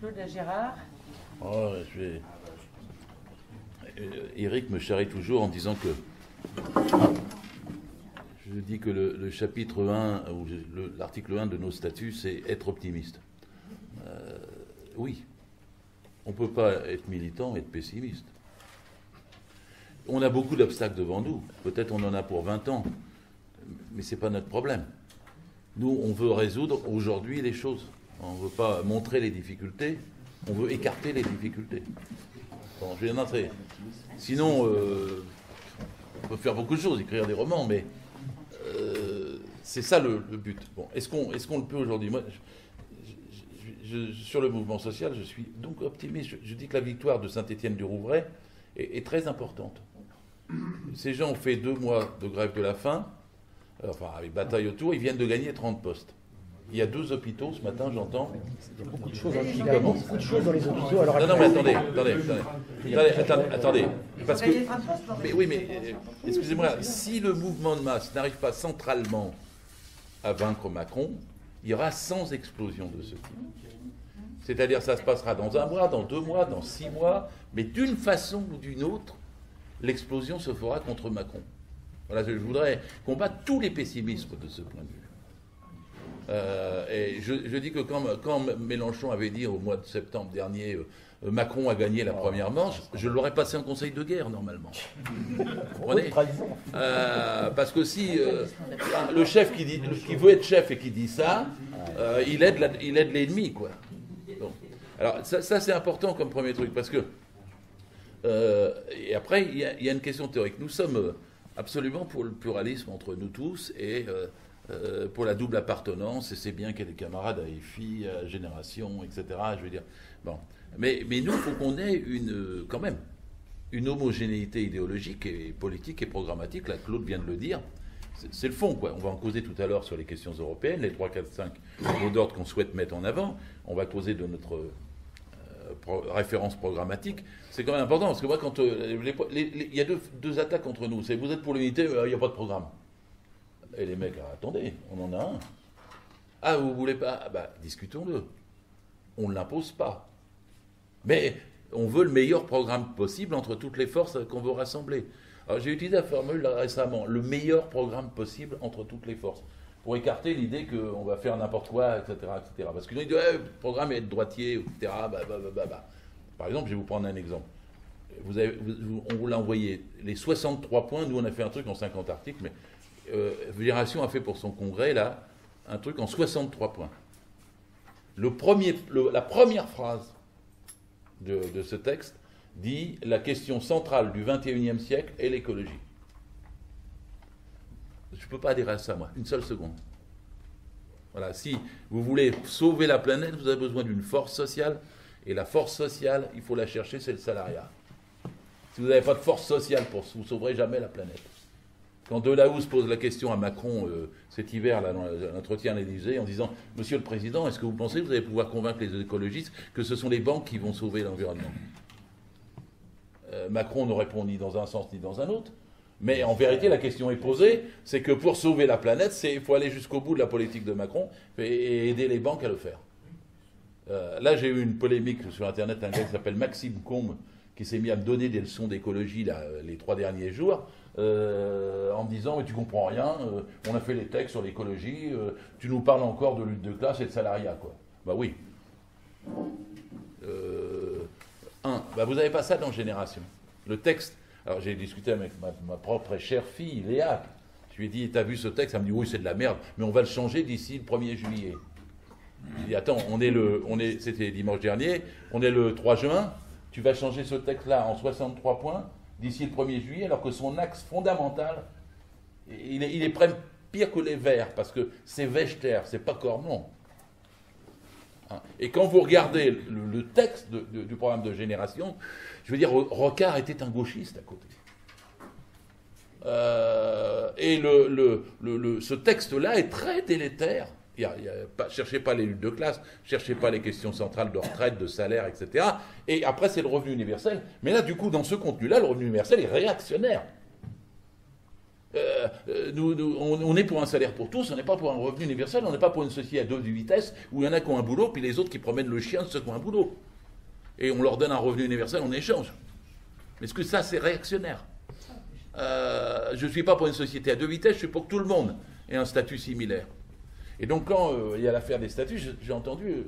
Claude Gérard. Oh, Éric me charrie toujours en disant que... Je dis que le chapitre 1, ou l'article 1 de nos statuts, c'est être optimiste. Oui, on ne peut pas être militant et être pessimiste. On a beaucoup d'obstacles devant nous. Peut-être on en a pour 20 ans, mais ce n'est pas notre problème. Nous, on veut résoudre aujourd'hui les choses. On ne veut pas montrer les difficultés, on veut écarter les difficultés. Bon, je viens d'entrer. Sinon, on peut faire beaucoup de choses, écrire des romans, mais c'est ça le but. Bon, est-ce qu'on le peut aujourd'hui? Moi, sur le mouvement social, je suis donc optimiste. Je dis que la victoire de Saint-Étienne-du-Rouvray est très importante. Ces gens ont fait 2 mois de grève de la faim, enfin avec bataille autour, ils viennent de gagner 30 postes. Il y a 2 hôpitaux ce matin, j'entends. Il y a beaucoup de choses, il y a beaucoup de choses dans les hôpitaux. Alors non, mais attendez. Parce que, mais oui, mais excusez-moi, si le mouvement de masse n'arrive pas centralement à vaincre Macron, il y aura 100 explosions de ce type. C'est-à-dire ça se passera dans 1 mois, dans 2 mois, dans 6 mois, mais d'une façon ou d'une autre, l'explosion se fera contre Macron. Voilà, je voudrais combattre tous les pessimismes de ce point de vue. Et je dis que quand Mélenchon avait dit au mois de septembre dernier Macron a gagné la première manche, je l'aurais passé en conseil de guerre normalement. Vous comprenez ? Parce que si le chef qui veut être chef et qui dit ça, il aide l'ennemi, quoi. Bon. Alors ça c'est important comme premier truc, parce que et après il y a une question théorique. Nous sommes absolument pour le pluralisme entre nous tous et pour la double appartenance, et c'est bien qu'il y ait des camarades à EFI, à Génération, etc. Je veux dire, bon. Mais nous, il faut qu'on ait quand même une homogénéité idéologique et politique et programmatique. Là, Claude vient de le dire. C'est le fond, quoi. On va en causer tout à l'heure sur les questions européennes, les 3, 4, 5 mots d'ordre qu'on souhaite mettre en avant. On va causer de notre référence programmatique. C'est quand même important, parce que moi, quand il y a deux attaques entre nous. C'est vous êtes pour l'unité, il n'y a pas de programme. Et les mecs, attendez, on en a un. Ah, vous voulez pas? Ah, bah, discutons-le. On ne l'impose pas. Mais on veut le meilleur programme possible entre toutes les forces qu'on veut rassembler. Alors j'ai utilisé la formule là, récemment, le meilleur programme possible entre toutes les forces, pour écarter l'idée qu'on va faire n'importe quoi, etc., etc. Parce qu'ils ont dit, le programme est de droitier, etc. Par exemple, je vais vous prendre un exemple. On vous l'a envoyé, les 63 points, nous on a fait un truc en 50 articles, mais Libération a fait pour son congrès, là, un truc en 63 points. La première phrase de ce texte dit « La question centrale du XXIe siècle est l'écologie ». Je ne peux pas adhérer à ça, moi, une seule seconde. Voilà, si vous voulez sauver la planète, vous avez besoin d'une force sociale, et la force sociale, il faut la chercher, c'est le salariat. Si vous n'avez pas de force sociale, vous ne sauverez jamais la planète. Quand Delahousse pose la question à Macron cet hiver, là, dans l'entretien à l'Élysée, en disant « Monsieur le Président, est-ce que vous pensez que vous allez pouvoir convaincre les écologistes que ce sont les banques qui vont sauver l'environnement ?» Macron ne répond ni dans un sens ni dans un autre. Mais en vérité, la question est posée, c'est que pour sauver la planète, il faut aller jusqu'au bout de la politique de Macron et aider les banques à le faire. Là, j'ai eu une polémique sur Internet, un gars qui s'appelle Maxime Combe, qui s'est mis à me donner des leçons d'écologie les 3 derniers jours, en me disant « Mais tu comprends rien, on a fait les textes sur l'écologie, tu nous parles encore de lutte de classe et de salariat, quoi. » Bah oui. Vous n'avez pas ça dans Génération. Le texte, alors j'ai discuté avec ma propre et chère fille, Léa. Je lui ai dit, t'as vu ce texte? Elle me dit, oui, c'est de la merde, mais on va le changer d'ici le 1er juillet. Je lui ai dit, attends, c'était dimanche dernier, on est le 3 juin, tu vas changer ce texte-là en 63 points d'ici le 1er juillet, alors que son axe fondamental, il est pire que les Verts, parce que c'est Vechter, c'est pas Cormon. Et quand vous regardez le texte du programme de Génération, je veux dire, Rocard était un gauchiste à côté. Et ce texte-là est très délétère. Cherchez pas les luttes de classe, cherchez pas les questions centrales de retraite, de salaire, etc. Et après, c'est le revenu universel. Mais là, du coup, dans ce contenu-là, le revenu universel est réactionnaire. On est pour un salaire pour tous, on n'est pas pour un revenu universel, on n'est pas pour une société à deux vitesses où il y en a qui ont un boulot, puis les autres qui promènent le chien de ceux qui ont un boulot. Et on leur donne un revenu universel en échange. Mais est-ce que ça, c'est réactionnaire? Je ne suis pas pour une société à deux vitesses, je suis pour que tout le monde ait un statut similaire. Et donc quand il y a l'affaire des statuts, j'ai entendu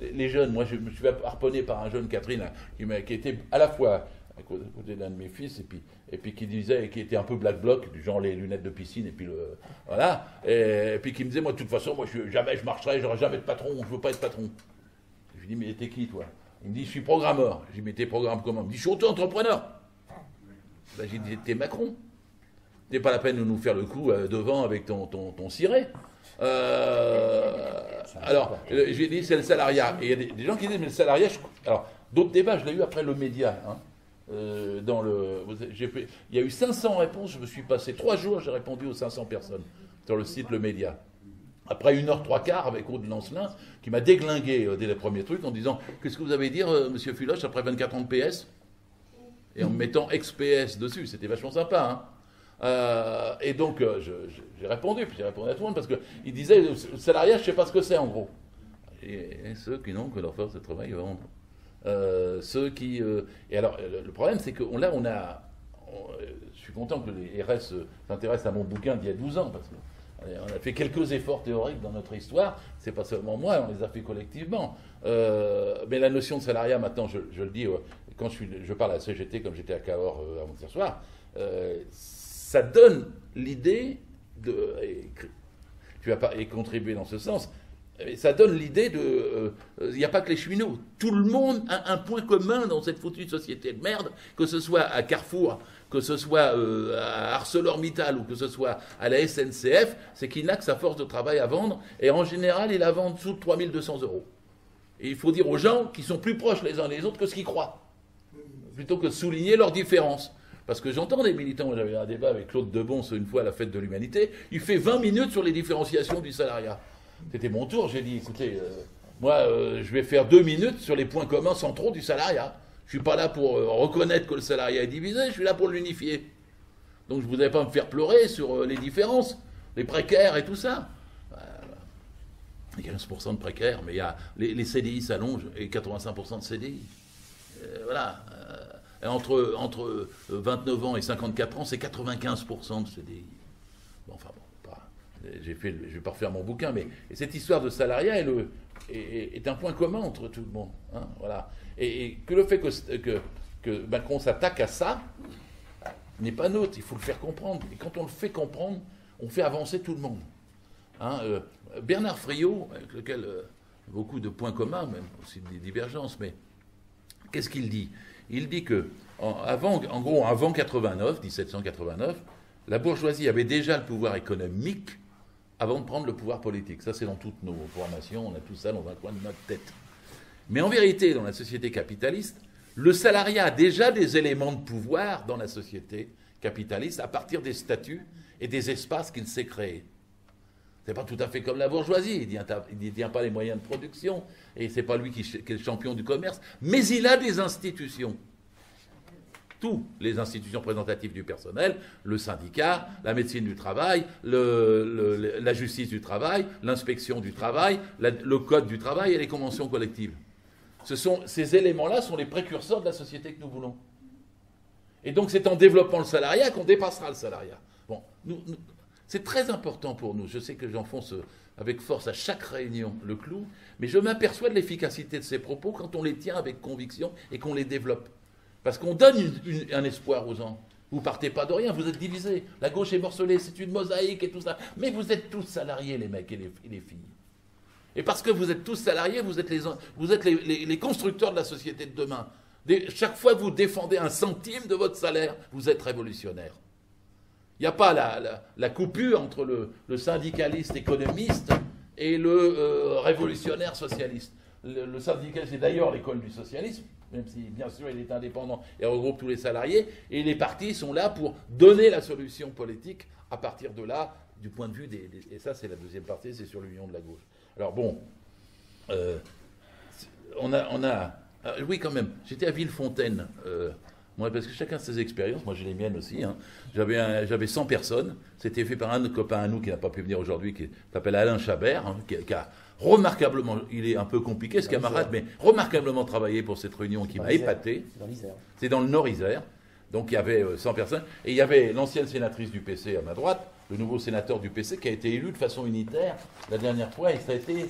les jeunes, moi je me suis harponné par un jeune, Catherine, qui était à la fois à côté d'un de mes fils, et puis qui disait, qui était un peu black bloc, du genre les lunettes de piscine, et puis voilà, et puis qui me disait, moi de toute façon, moi jamais je marcherai, j'aurai jamais de patron, je veux pas être patron. Je lui dis, mais t'es qui toi? Il me dit, je suis programmeur. Je lui dis, mais t'es programme comment? Il me dit, je suis auto-entrepreneur. Ben, j'ai dit, t'es Macron. T'es pas la peine de nous faire le coup devant avec ton ciré. Alors, j'ai dit, c'est le salariat. Et il y a des gens qui disent, mais le salariat... Alors, d'autres débats, je l'ai eu après le média. Hein. Il y a eu 500 réponses, je me suis passé 3 jours, j'ai répondu aux 500 personnes sur le site Le Média. Après 1h 3/4 avec Aude Lancelin, qui m'a déglingué dès les premiers trucs en disant « Qu'est-ce que vous avez à dire, monsieur Fuloche, après 24 ans de PS ?» Et en me mettant ex-PS dessus, c'était vachement sympa. Hein. Et donc, j'ai répondu, puis j'ai répondu à tout le monde, parce qu'il disait « Le salariat, je ne sais pas ce que c'est, en gros. » Et ceux qui n'ont que leur force de travail vendent. Ceux qui... Et alors, le problème, c'est que là, je suis content que les RS s'intéressent à mon bouquin d'il y a 12 ans, parce que on a fait quelques efforts théoriques dans notre histoire, c'est pas seulement moi, on les a fait collectivement. Mais la notion de salariat, maintenant, je le dis, quand je parle à la CGT, comme j'étais à Cahors avant-hier soir, ça donne l'idée et tu vas pas y contribuer dans ce sens, ça donne l'idée il n'y a pas que les cheminots. Tout le monde a un point commun dans cette foutue société de merde, que ce soit à Carrefour, que ce soit à ArcelorMittal ou que ce soit à la SNCF, c'est qu'il n'a que sa force de travail à vendre, et en général, il la vend en dessous de 3 200 €. Et il faut dire aux gens qu'ils sont plus proches les uns des autres que ce qu'ils croient, plutôt que de souligner leurs différences. Parce que j'entends des militants, j'avais un débat avec Claude Debons une fois à la Fête de l'Humanité, il fait 20 minutes sur les différenciations du salariat. C'était mon tour, j'ai dit, écoutez, moi, je vais faire 2 minutes sur les points communs centraux du salariat. Je ne suis pas là pour reconnaître que le salariat est divisé, je suis là pour l'unifier. Donc je ne voudrais pas me faire pleurer sur les différences, les précaires et tout ça. Il y a 15% de précaires, mais il y a les CDI s'allongent et 85% de CDI. Voilà. Entre 29 ans et 54 ans, c'est 95% de CDI. Bon, enfin bon. Je ne vais pas refaire mon bouquin, mais cette histoire de salariat est un point commun entre tout le monde. Hein, voilà. Et que le fait que Macron s'attaque à ça n'est pas neutre, il faut le faire comprendre. Et quand on le fait comprendre, on fait avancer tout le monde. Hein, Bernard Friot, avec lequel beaucoup de points communs, même aussi des divergences, mais qu'est-ce qu'il dit? Il dit que, avant 1789, la bourgeoisie avait déjà le pouvoir économique avant de prendre le pouvoir politique. Ça, c'est dans toutes nos formations, on a tout ça dans un coin de notre tête. Mais en vérité, dans la société capitaliste, le salariat a déjà des éléments de pouvoir dans la société capitaliste à partir des statuts et des espaces qu'il s'est créés. C'est pas tout à fait comme la bourgeoisie, il ne détient pas les moyens de production, et c'est pas lui qui est le champion du commerce, mais il a des institutions. Toutes les institutions représentatives du personnel, le syndicat, la médecine du travail, la justice du travail, l'inspection du travail, le code du travail et les conventions collectives. Ces éléments-là sont les précurseurs de la société que nous voulons. Et donc c'est en développant le salariat qu'on dépassera le salariat. Bon, c'est très important pour nous. Je sais que j'enfonce avec force à chaque réunion le clou, mais je m'aperçois de l'efficacité de ces propos quand on les tient avec conviction et qu'on les développe. Parce qu'on donne un espoir aux gens. Vous partez pas de rien, vous êtes divisés. La gauche est morcelée, c'est une mosaïque et tout ça. Mais vous êtes tous salariés, les mecs et les filles. Et parce que vous êtes tous salariés, vous êtes les constructeurs de la société de demain. Chaque fois que vous défendez un centime de votre salaire, vous êtes révolutionnaire. Il n'y a pas la coupure entre le syndicaliste économiste et le révolutionnaire socialiste. Le syndicalisme, c'est d'ailleurs l'école du socialisme, même si, bien sûr, il est indépendant et regroupe tous les salariés, et les partis sont là pour donner la solution politique à partir de là, du point de vue et ça, c'est la deuxième partie, c'est sur l'union de la gauche. Alors bon, oui, quand même, j'étais à Villefontaine Moi, parce que chacun ses expériences, moi j'ai les miennes aussi. Hein. J'avais 100 personnes, c'était fait par un copain à nous qui n'a pas pu venir aujourd'hui, qui s'appelle Alain Chabert, hein, qui a remarquablement, il est un peu compliqué ce camarade, mais remarquablement travaillé pour cette réunion qui m'a épaté. C'est dans l'Isère. C'est dans le Nord-Isère. Donc il y avait 100 personnes. Et il y avait l'ancienne sénatrice du PC à ma droite, le nouveau sénateur du PC qui a été élu de façon unitaire la dernière fois. Et ça a été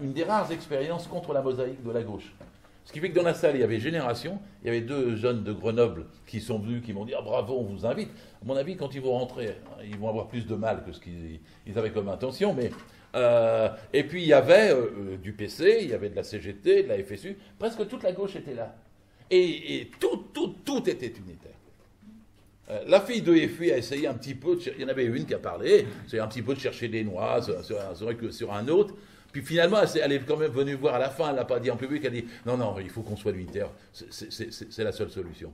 une des rares expériences contre la mosaïque de la gauche. Ce qui fait que dans la salle, il y avait Génération, il y avait 2 jeunes de Grenoble qui sont venus, qui m'ont dit « Ah, bravo, on vous invite ». À mon avis, quand ils vont rentrer, ils vont avoir plus de mal que ce qu'ils avaient comme intention. Mais, et puis il y avait du PC, il y avait de la CGT, de la FSU, presque toute la gauche était là. Et tout était unitaire. La fille de FI a essayé un petit peu, il y en avait une qui a parlé, c'est un petit peu de chercher des noix sur un autre. Puis finalement, elle est quand même venue voir à la fin, elle n'a pas dit en public, elle a dit « Non, non, il faut qu'on soit unitaire, c'est la seule solution ».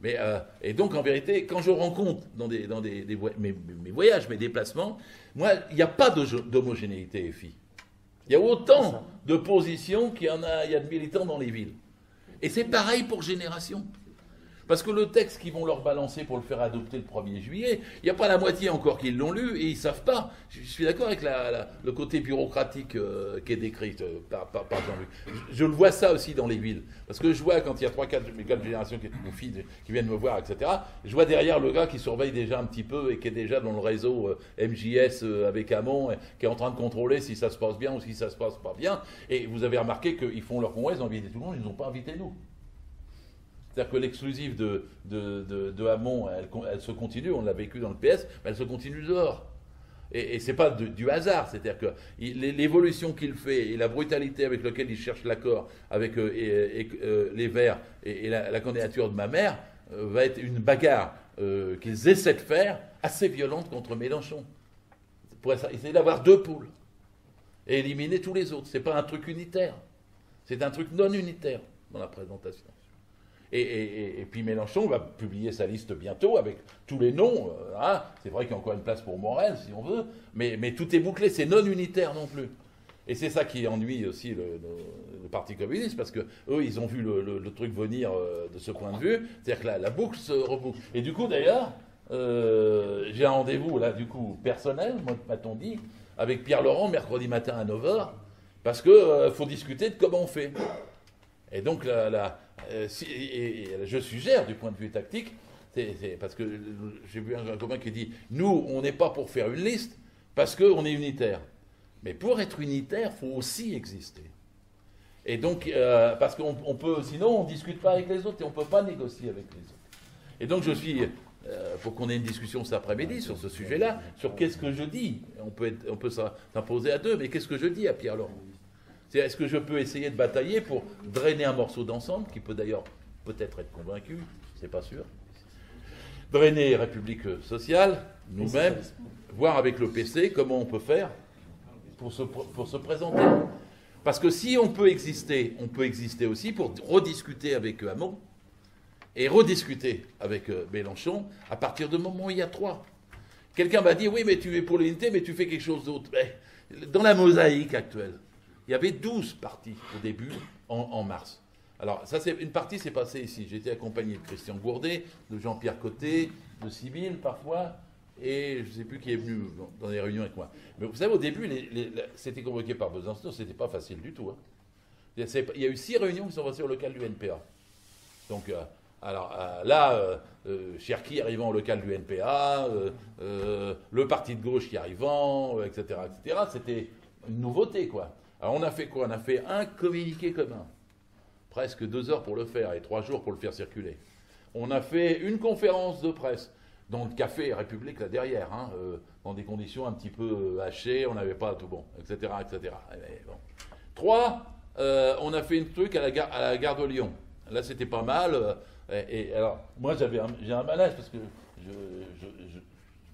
Mais, et donc, en vérité, quand je rencontre dans mes voyages, mes déplacements, moi, il n'y a pas d'homogénéité FI. Il y a autant de positions qu'il y a de militants dans les villes. Et c'est pareil pour Génération. Parce que le texte qu'ils vont leur balancer pour le faire adopter le 1er juillet, il n'y a pas la moitié encore qui l'ont lu et ils ne savent pas. Je suis d'accord avec le côté bureaucratique qui est décrit par Jean-Luc. Je le vois ça aussi dans les villes. Parce que je vois quand il y a 3-4 générations qui viennent me voir, etc., je vois derrière le gars qui surveille déjà un petit peu et qui est déjà dans le réseau MJS avec Hamon, qui est en train de contrôler si ça se passe bien ou si ça se passe pas bien. Et vous avez remarqué qu'ils font leur congrès, ils ont invité tout le monde, ils n'ont pas invité nous. C'est-à-dire que l'exclusive de Hamon, elle se continue, on l'a vécu dans le PS, mais elle se continue dehors. Et ce n'est pas du hasard, c'est-à-dire que l'évolution qu'il fait et la brutalité avec laquelle il cherche l'accord avec les Verts et la candidature de ma mère va être une bagarre qu'ils essaient de faire assez violente contre Mélenchon. Pour essayer d'avoir 2 poules et éliminer tous les autres. Ce n'est pas un truc unitaire, c'est un truc non unitaire dans la présentation. Et puis Mélenchon va publier sa liste bientôt avec tous les noms. Hein. C'est vrai qu'il y a encore une place pour Morel, si on veut, mais tout est bouclé, c'est non unitaire non plus. Et c'est ça qui ennuie aussi le Parti communiste, parce qu'eux, ils ont vu le truc venir de ce point de vue, c'est-à-dire que la boucle se reboucle. Et du coup, d'ailleurs, j'ai un rendez-vous, là, du coup, personnel, m'a-t-on dit, avec Pierre Laurent, mercredi matin à 9h, parce qu'il faut discuter de comment on fait. Et donc, je suggère, du point de vue tactique, parce que j'ai vu un copain qui dit « Nous, on n'est pas pour faire une liste, parce qu'on est unitaire. » Mais pour être unitaire, il faut aussi exister. Et donc, parce qu'on peut, sinon, on ne discute pas avec les autres et on ne peut pas négocier avec les autres. Et donc, je suis, pour qu'on ait une discussion cet après-midi sur ce sujet-là, sur qu'est-ce que je dis. On peut s'imposer à 2, mais qu'est-ce que je dis à Pierre Laurent ? Est-ce que je peux essayer de batailler pour drainer un morceau d'ensemble, qui peut d'ailleurs peut-être être convaincu, c'est pas sûr, drainer République sociale, nous-mêmes, voir avec le PC comment on peut faire pour se présenter. Parce que si on peut exister aussi pour rediscuter avec Hamon et rediscuter avec Mélenchon à partir du moment où il y a 3. Quelqu'un m'a dit, oui, mais tu es pour l'unité, mais tu fais quelque chose d'autre. Dans la mosaïque actuelle, il y avait 12 partis au début, en mars. Alors, ça, une partie s'est passée ici. J'ai été accompagné de Christian Gourdet, de Jean-Pierre Côté, de Sybille parfois, et je ne sais plus qui est venu dans les réunions avec moi. Mais vous savez, au début, c'était convoqué par Besançon, ce n'était pas facile du tout. Hein. Il y a eu 6 réunions qui sont passées au local du NPA. Donc, Cherki arrivant au local du NPA, le parti de gauche qui arrivant, etc., etc., c'était une nouveauté, quoi. Alors on a fait quoi ? On a fait un communiqué commun, presque 2 heures pour le faire et 3 jours pour le faire circuler. On a fait une conférence de presse dans le café République là derrière, hein, dans des conditions un petit peu hachées, on n'avait pas tout bon, etc., etc. Bon. 3, on a fait un truc à la gare de Lyon. Là c'était pas mal. Et alors moi j'ai un malaise parce que je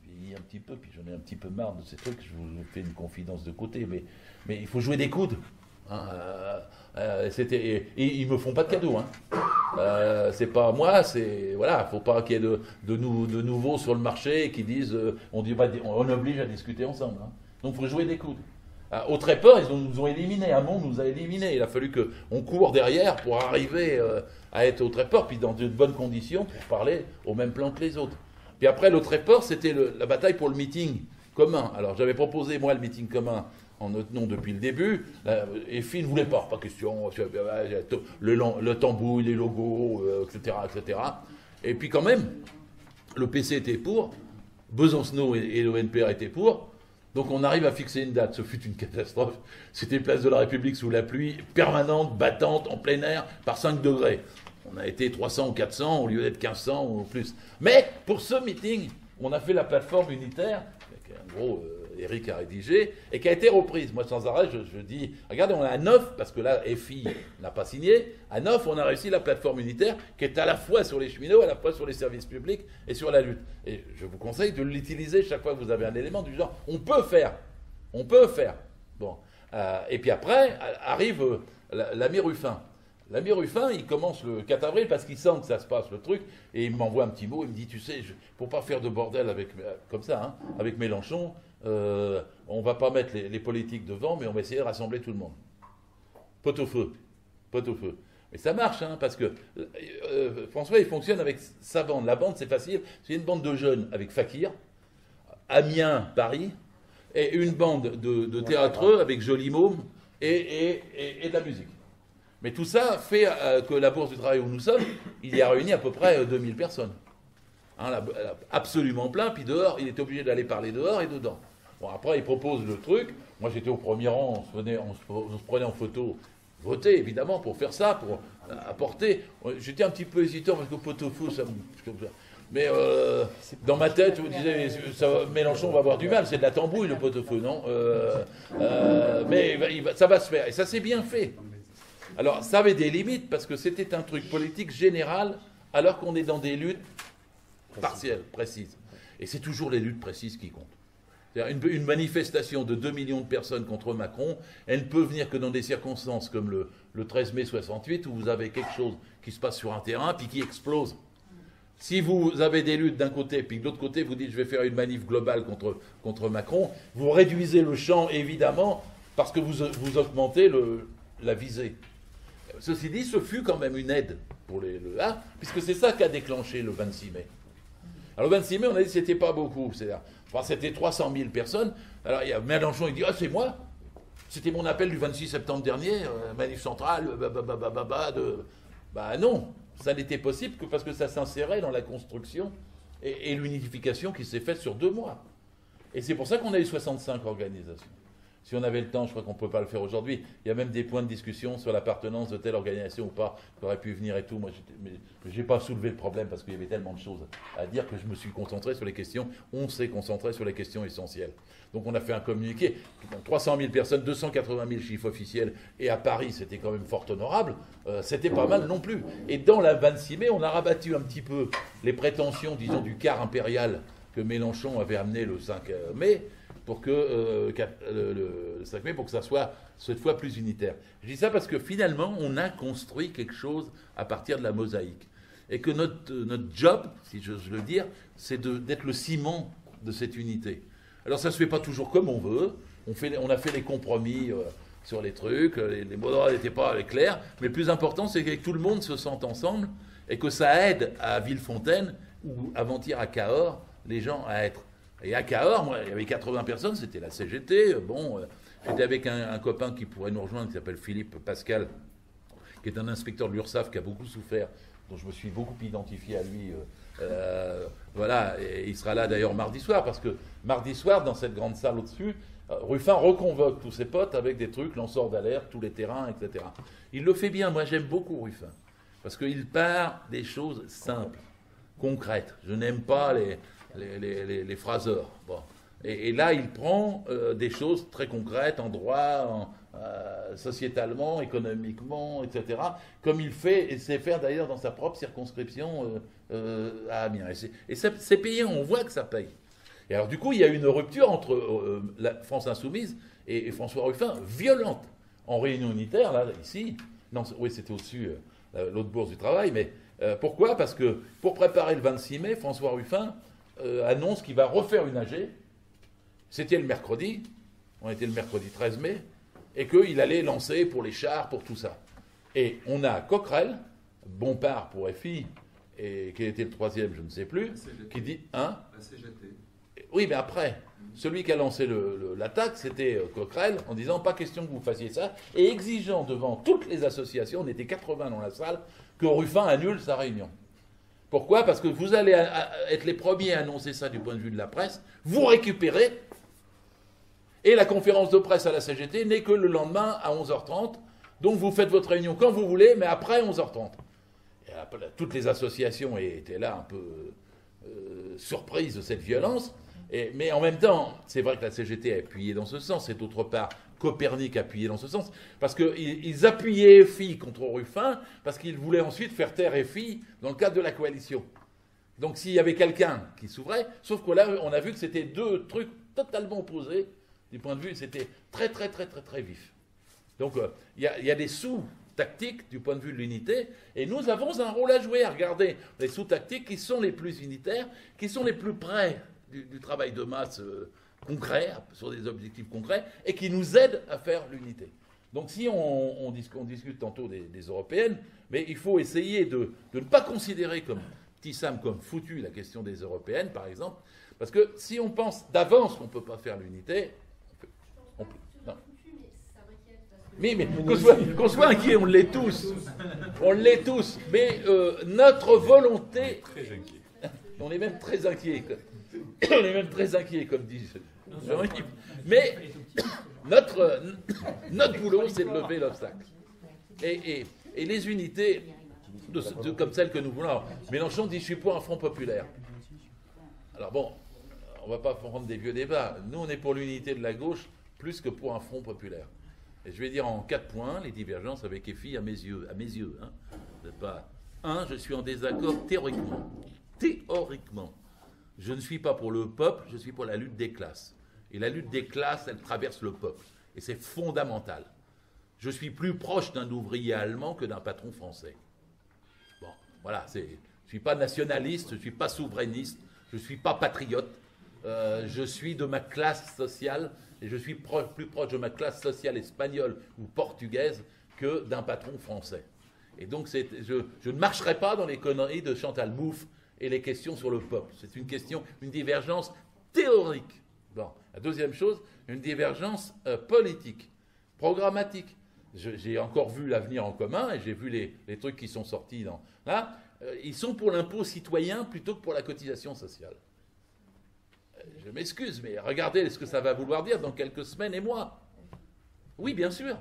vieillis un petit peu, puis j'en ai un petit peu marre de ces trucs. Je vous fais une confidence de côté, mais il faut jouer des coudes. Hein, et ils me font pas de cadeaux. Hein. C'est pas moi, c'est voilà. Faut pas qu'il y ait de nouveaux sur le marché qui disent on oblige à discuter ensemble. Hein. Donc faut jouer des coudes. Au Tréport, ils nous ont éliminés. Hamon nous a éliminés. Il a fallu qu'on court derrière pour arriver à être au Tréport, puis dans de bonnes conditions pour parler au même plan que les autres. Puis après, le Tréport, c'était la bataille pour le meeting commun. Alors j'avais proposé, moi, le meeting commun en notre nom depuis le début. Et Phil ne voulait pas question. Le tambouille, les logos, etc., etc. Et puis quand même, le PC était pour, Besancenot et l'ONPR étaient pour. Donc on arrive à fixer une date. Ce fut une catastrophe. C'était place de la République sous la pluie, permanente, battante, en plein air, par 5 degrés. On a été 300 ou 400 au lieu d'être 1500 ou plus. Mais pour ce meeting, on a fait la plateforme unitaire, qu'un gros Eric a rédigé, et qui a été reprise. Moi, sans arrêt, je dis, regardez, on est à 9, parce que là, FI n'a pas signé. À 9, on a réussi la plateforme unitaire, qui est à la fois sur les cheminots, à la fois sur les services publics et sur la lutte. Et je vous conseille de l'utiliser chaque fois que vous avez un élément du genre. On peut faire. Bon. Et puis après, arrive l'ami Ruffin. L'ami Ruffin, il commence le 4 avril parce qu'il sent que ça se passe, le truc, et il m'envoie un petit mot, il me dit, tu sais, pour pas faire de bordel comme ça, avec Mélenchon, on va pas mettre les politiques devant, mais on va essayer de rassembler tout le monde. Pot au feu. Mais ça marche, parce que François, il fonctionne avec sa bande. La bande, c'est facile, c'est une bande de jeunes avec Fakir, Amiens, Paris, et une bande de théâtreux avec Joli Môme et de la musique. Mais tout ça fait que la Bourse du Travail où nous sommes, il y a réuni à peu près 2000 personnes. Absolument plein, puis dehors, il était obligé d'aller parler dehors et dedans. Bon, après, il propose le truc. Moi, j'étais au premier rang, on se prenait en photo. Voter, évidemment, pour faire ça, pour apporter. J'étais un petit peu hésitant parce que pot-au-feu, ça me... Mais dans ma tête, je me disais, Mélenchon va avoir du mal, c'est de la tambouille, le pot-au-feu, non mais ça va se faire. Et ça s'est bien fait. Alors, ça avait des limites, parce que c'était un truc politique général, alors qu'on est dans des luttes partielles, précises. Et c'est toujours les luttes précises qui comptent. C'est-à-dire une manifestation de 2 millions de personnes contre Macron, elle ne peut venir que dans des circonstances comme le 13 mai 68, où vous avez quelque chose qui se passe sur un terrain, puis qui explose. Si vous avez des luttes d'un côté, puis de l'autre côté, vous dites, je vais faire une manif globale contre Macron, vous réduisez le champ, évidemment, parce que vous augmentez la visée. Ceci dit, ce fut quand même une aide pour puisque c'est ça qui a déclenché le 26 mai. Alors le 26 mai, on a dit que c'était pas beaucoup. C'était 300 000 personnes. Alors il y a Mélenchon, il dit, c'est moi. C'était mon appel du 26 septembre dernier, manif centrale, non, ça n'était possible que parce que ça s'insérait dans la construction et l'unification qui s'est faite sur 2 mois. Et c'est pour ça qu'on a eu 65 organisations. Si on avait le temps, je crois qu'on ne peut pas le faire aujourd'hui. Il y a même des points de discussion sur l'appartenance de telle organisation ou pas, qui aurait pu venir et tout. Moi, je n'ai pas soulevé le problème parce qu'il y avait tellement de choses à dire que je me suis concentré sur les questions. On s'est concentré sur les questions essentielles. Donc on a fait un communiqué. 300 000 personnes, 280 000 chiffres officiels. Et à Paris, c'était quand même fort honorable. C'était pas mal non plus. Et dans la 26 mai, on a rabattu un petit peu les prétentions, disons, du quart impérial que Mélenchon avait amené le 5 mai. Pour que le 5 mai, pour que ça soit cette fois plus unitaire. Je dis ça parce que finalement, on a construit quelque chose à partir de la mosaïque. Et que notre job, si j'ose le dire, c'est d'être le ciment de cette unité. Alors ça ne se fait pas toujours comme on veut. On a fait les compromis sur les trucs, les mots d'ordre n'étaient pas clairs. Mais le plus important, c'est que tout le monde se sente ensemble et que ça aide à Villefontaine ou avant-hier à Cahors, les gens à être. Et à Cahors, moi, il y avait 80 personnes, c'était la CGT. J'étais avec un copain qui pourrait nous rejoindre, qui s'appelle Philippe Pascal, qui est un inspecteur de l'URSSAF qui a beaucoup souffert, dont je me suis beaucoup identifié à lui. Et il sera là d'ailleurs mardi soir, parce que mardi soir, dans cette grande salle au-dessus, Ruffin reconvoque tous ses potes avec des trucs, lanceurs d'alerte, tous les terrains, etc. Il le fait bien, moi j'aime beaucoup Ruffin, parce qu'il part des choses simples, concrètes. Je n'aime pas les phraseurs. Bon. Et là, il prend des choses très concrètes en droit, sociétalement, économiquement, etc., comme il fait, et sait faire d'ailleurs dans sa propre circonscription à Amiens. Et c'est payant, on voit que ça paye. Et alors du coup, il y a une rupture entre la France Insoumise et François Ruffin, violente, en réunion unitaire, là, ici. Non, oui, c'était au-dessus, l'autre Bourse du Travail, mais pourquoi ? Parce que pour préparer le 26 mai, François Ruffin annonce qu'il va refaire une AG. C'était le mercredi. on était le mercredi 13 mai, et qu'il allait lancer pour les chars, pour tout ça. Et on a Coquerel, Bompard pour FI, et qui était le troisième, je ne sais plus, qui dit... Hein ? La CGT. Oui, mais après, celui qui a lancé l'attaque, c'était Coquerel, en disant pas question que vous fassiez ça, et exigeant devant toutes les associations, on était 80 dans la salle, que Ruffin annule sa réunion. Pourquoi ? Parce que vous allez être les premiers à annoncer ça du point de vue de la presse, vous récupérez, et la conférence de presse à la CGT n'est que le lendemain à 11h30, donc vous faites votre réunion quand vous voulez, mais après 11h30. Et toutes les associations étaient là un peu surprises de cette violence, mais en même temps, c'est vrai que la CGT a appuyé dans ce sens, et d'autre part, Copernic a appuyé dans ce sens, parce qu'ils appuyaient FI contre Ruffin, parce qu'ils voulaient ensuite faire taire FI dans le cadre de la coalition. Donc s'il y avait quelqu'un qui s'ouvrait, sauf que là, on a vu que c'était deux trucs totalement opposés, du point de vue, c'était très, très, très, très, très vif. Donc il y a des sous-tactiques du point de vue de l'unité, et nous avons un rôle à jouer, à regarder les sous-tactiques qui sont les plus unitaires, qui sont les plus près du travail de masse concret, sur des objectifs concrets, et qui nous aident à faire l'unité. Donc si on discute tantôt des européennes, mais il faut essayer de ne pas considérer comme petit Sam, comme foutu la question des européennes, par exemple, parce que si on pense d'avance qu'on ne peut pas faire l'unité, non. Mais qu'on soit inquiet, on l'est tous. On l'est tous. Mais notre volonté... On est même très inquiet. On est même très inquiet, comme disent Jean-Yves. Mais notre boulot, c'est de lever l'obstacle. Et les unités, comme celles que nous voulons. Alors, Mélenchon dit, je suis pour un front populaire. Alors bon, on ne va pas prendre des vieux débats. Nous, on est pour l'unité de la gauche plus que pour un front populaire. Et je vais dire en 4 points les divergences avec FI à mes yeux. Hein. Pas... 1, je suis en désaccord théoriquement. Théoriquement. Je ne suis pas pour le peuple, je suis pour la lutte des classes. Et la lutte des classes, elle traverse le peuple. Et c'est fondamental. Je suis plus proche d'un ouvrier allemand que d'un patron français. Bon, voilà, je ne suis pas nationaliste, je ne suis pas souverainiste, je ne suis pas patriote. Je suis de ma classe sociale, et je suis plus proche de ma classe sociale espagnole ou portugaise que d'un patron français. Et donc, je ne marcherai pas dans les conneries de Chantal Mouffe et les questions sur le peuple. C'est une divergence théorique. Bon. La deuxième chose, une divergence politique, programmatique. J'ai encore vu l'avenir en commun, et j'ai vu les trucs qui sont sortis là. Ils sont pour l'impôt citoyen plutôt que pour la cotisation sociale. Je m'excuse, mais regardez ce que ça va vouloir dire dans quelques semaines et mois. Oui, bien sûr.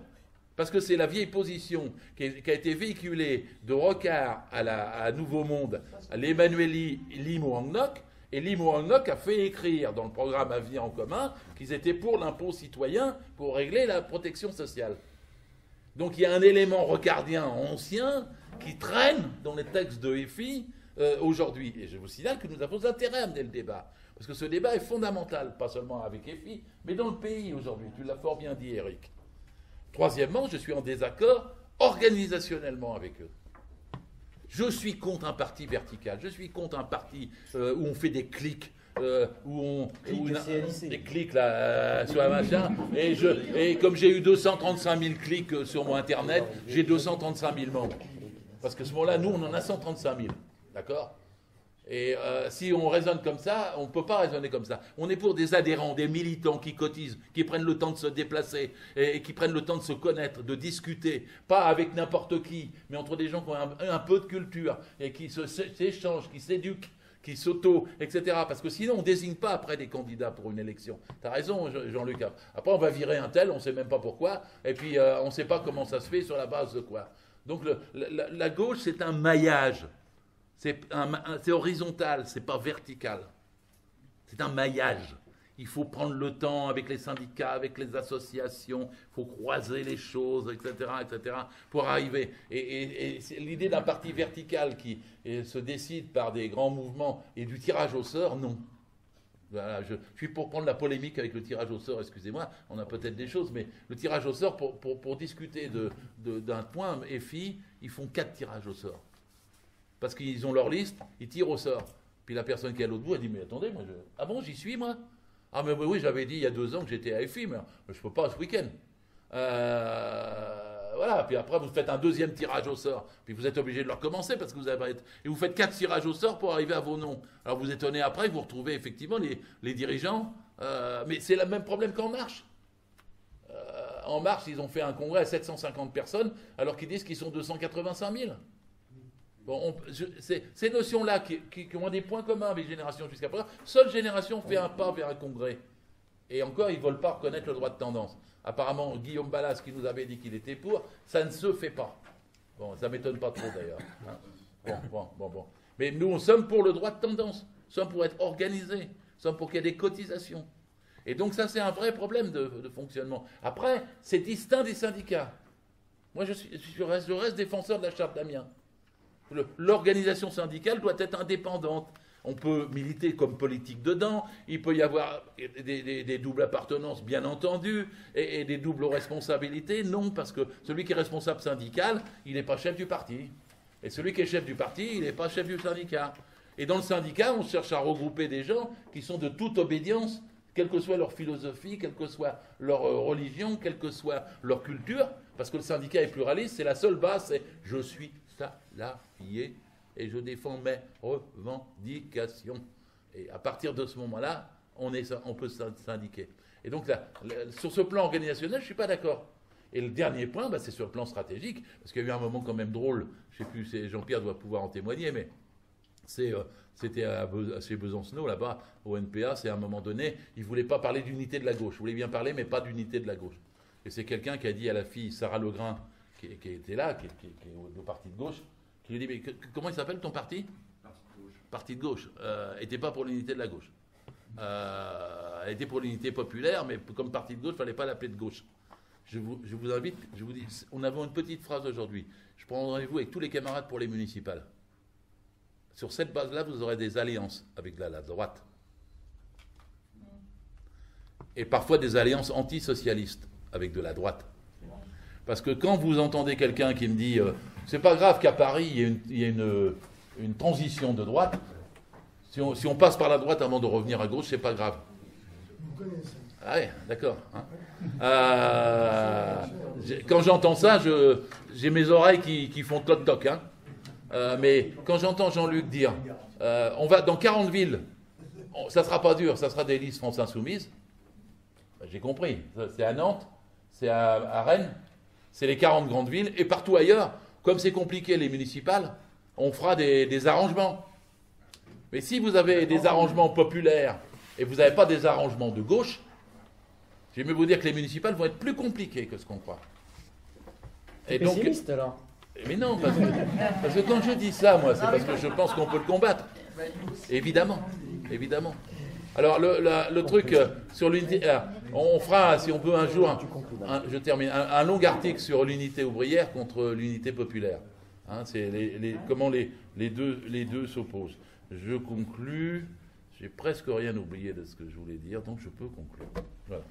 Parce que c'est la vieille position qui a été véhiculée de Rocard à Nouveau Monde, à l'Emmanueli Lim Wang-Nok, et Lim Wang-Nok a fait écrire dans le programme Avenir en commun qu'ils étaient pour l'impôt citoyen pour régler la protection sociale. Donc il y a un élément rocardien ancien qui traîne dans les textes de FI aujourd'hui. Et je vous signale que nous avons intérêt à amener le débat. Parce que ce débat est fondamental, pas seulement avec FI, mais dans le pays aujourd'hui. Tu l'as fort bien dit, Eric. Troisièmement, je suis en désaccord organisationnellement avec eux. Je suis contre un parti vertical. Je suis contre un parti où on fait des clics, des clics là, sur la machin. Et comme j'ai eu 235 000 clics sur mon Internet, j'ai 235 000 membres. Parce que ce moment-là, nous, on en a 135 000. D'accord ? Et si on raisonne comme ça, on ne peut pas raisonner comme ça. On est pour des adhérents, des militants qui cotisent, qui prennent le temps de se déplacer et qui prennent le temps de se connaître, de discuter, pas avec n'importe qui, mais entre des gens qui ont un peu de culture et qui s'échangent, qui s'éduquent, qui s'auto, etc. Parce que sinon, on ne désigne pas après des candidats pour une élection. Tu as raison, Jean-Luc. Après, on va virer un tel, on ne sait même pas pourquoi, et puis on ne sait pas comment ça se fait, sur la base de quoi. Donc la gauche, c'est un maillage. C'est horizontal, c'est pas vertical. C'est un maillage. Il faut prendre le temps avec les syndicats, avec les associations, il faut croiser les choses, etc., pour arriver. Et l'idée d'un parti vertical qui se décide par des grands mouvements et du tirage au sort, non. Voilà, je suis pour prendre la polémique avec le tirage au sort, excusez-moi, on a peut-être des choses, mais le tirage au sort, pour discuter d'un point FI, ils font 4 tirages au sort. Parce qu'ils ont leur liste, ils tirent au sort. Puis la personne qui est à l'autre bout, elle dit, mais attendez, ah bon, j'y suis, moi ? Ah mais oui, j'avais dit il y a 2 ans que j'étais à FI, mais je ne peux pas ce week-end. Voilà, puis après vous faites un 2e tirage au sort, puis vous êtes obligé de le recommencer parce que vous avez... Et vous faites 4 tirages au sort pour arriver à vos noms. Alors vous étonnez après, vous retrouvez effectivement les dirigeants, mais c'est le même problème qu'En Marche. En Marche, ils ont fait un congrès à 750 personnes, alors qu'ils disent qu'ils sont 285 000. Bon, ces notions-là qui ont des points communs avec Génération jusqu'à présent, seule Génération fait un pas vers un congrès. Et encore, ils ne veulent pas reconnaître le droit de tendance. Apparemment, Guillaume Balas, qui nous avait dit qu'il était pour, ça ne se fait pas. Bon, ça ne m'étonne pas trop d'ailleurs. Bon. Mais nous, on sommes pour le droit de tendance. Nous sommes pour être organisés. Nous sommes pour qu'il y ait des cotisations. Et donc ça, c'est un vrai problème de fonctionnement. Après, c'est distinct des syndicats. Moi, je reste défenseur de la charte d'Amiens. L'organisation syndicale doit être indépendante. On peut militer comme politique dedans, il peut y avoir des doubles appartenances, bien entendu, et des doubles responsabilités. Non, parce que celui qui est responsable syndical, il n'est pas chef du parti. Et celui qui est chef du parti, il n'est pas chef du syndicat. Et dans le syndicat, on cherche à regrouper des gens qui sont de toute obédience, quelle que soit leur philosophie, quelle que soit leur religion, quelle que soit leur culture, parce que le syndicat est pluraliste, c'est la seule base, c'est « je suis salarié ». Et je défends mes revendications. Et à partir de ce moment-là, on peut syndiquer. Et donc, sur ce plan organisationnel, je ne suis pas d'accord. Et le dernier point, c'est sur le plan stratégique, parce qu'il y a eu un moment quand même drôle, je ne sais plus, Jean-Pierre doit pouvoir en témoigner, mais c'était chez Besancenot, là-bas, au NPA, c'est à un moment donné, il ne voulait pas parler d'unité de la gauche. Il voulait bien parler, mais pas d'unité de la gauche. Et c'est quelqu'un qui a dit à la fille, Sarah Legrain, qui était là, qui est au parti de gauche, je lui ai dit, mais comment il s'appelle ton parti ? Parti de gauche. Elle n'était pas pour l'unité de la gauche. Elle était pour l'unité populaire, mais comme parti de gauche, il ne fallait pas l'appeler de gauche. Je vous invite, je vous dis, on avait une petite phrase aujourd'hui. Je prends rendez-vous avec tous les camarades pour les municipales. Sur cette base-là, vous aurez des alliances avec la droite. Et parfois des alliances antisocialistes avec de la droite. Parce que quand vous entendez quelqu'un qui me dit c'est pas grave qu'à Paris il y ait une transition de droite, si on passe par la droite avant de revenir à gauche, c'est pas grave. Vous connaissez. Ah ouais, d'accord. Quand j'entends ça, j'ai mes oreilles qui font toc-toc. Mais quand j'entends Jean-Luc dire on va dans 40 villes, ça sera pas dur, ça sera des listes France Insoumise, j'ai compris. C'est à Nantes, c'est à Rennes. C'est les 40 grandes villes, et partout ailleurs, comme c'est compliqué les municipales, on fera des arrangements. Mais si vous avez des arrangements populaires, et vous n'avez pas des arrangements de gauche, j'aime vous dire que les municipales vont être plus compliquées que ce qu'on croit. Et donc, pessimiste alors. Mais non, parce que quand je dis ça, moi, c'est parce que je pense qu'on peut le combattre. Évidemment. Alors, le truc sur l'unité... on fera, si on peut, un jour, je termine, un long article sur l'unité ouvrière contre l'unité populaire. C'est comment les deux s'opposent. Je conclus. J'ai presque rien oublié de ce que je voulais dire, donc je peux conclure. Voilà.